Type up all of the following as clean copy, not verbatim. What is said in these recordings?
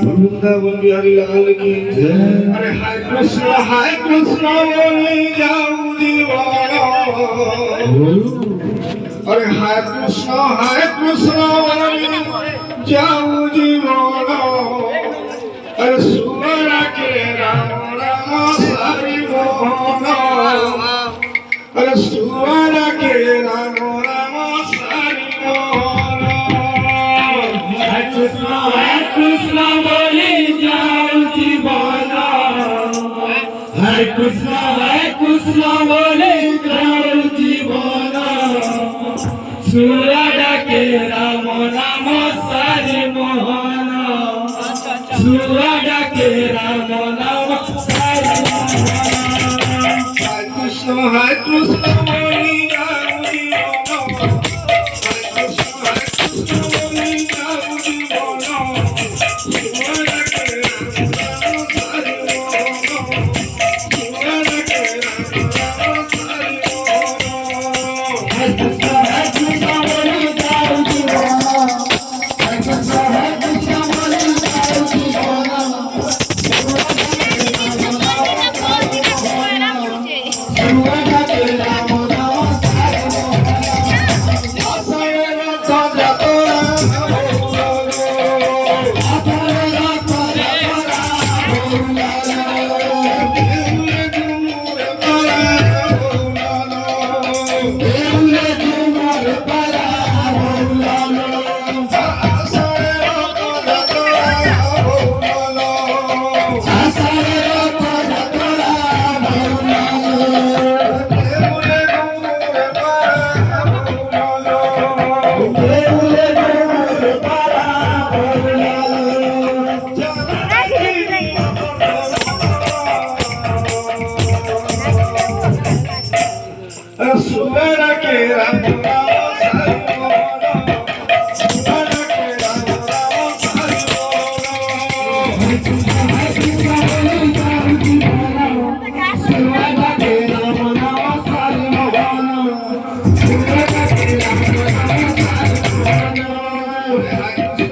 वृंदावन बिहारी लाल की जय। अरे हाय कृष्ण बोली जाऊं दीवाना। अरे हाय कृष्ण बोली जाऊं दीवाना। अरे सुवरा के राम राम सारी मोहना। अरे सुवरा के राम राम सारी मोहना। हाय कृष्ण बोली जाऊं दीवाना। हाय कृष्ण बोली जाऊं दीवाना। सुवरा के राम राम सारी मोहना। सुवरा के राम राम सारी मोहना। हाय कृष्ण बोली जाऊं दीवाना। हाय कृष्ण बोली जाऊं दीवाना। सुवरा के राम राम सारी मोहना। सुवरा के राम राम सारी मोहना। सुवरा के राम राम सारी मोहना। सुवरा के राम राम सारी मोहना। सुवरा के राम राम सारी मोहना। सुवरा के राम राम सारी मोहना।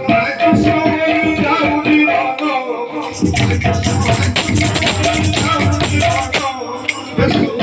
हाय कृष्ण बोली जाऊं दीवाना। हाय कृष्ण बोली जाऊं दीवाना।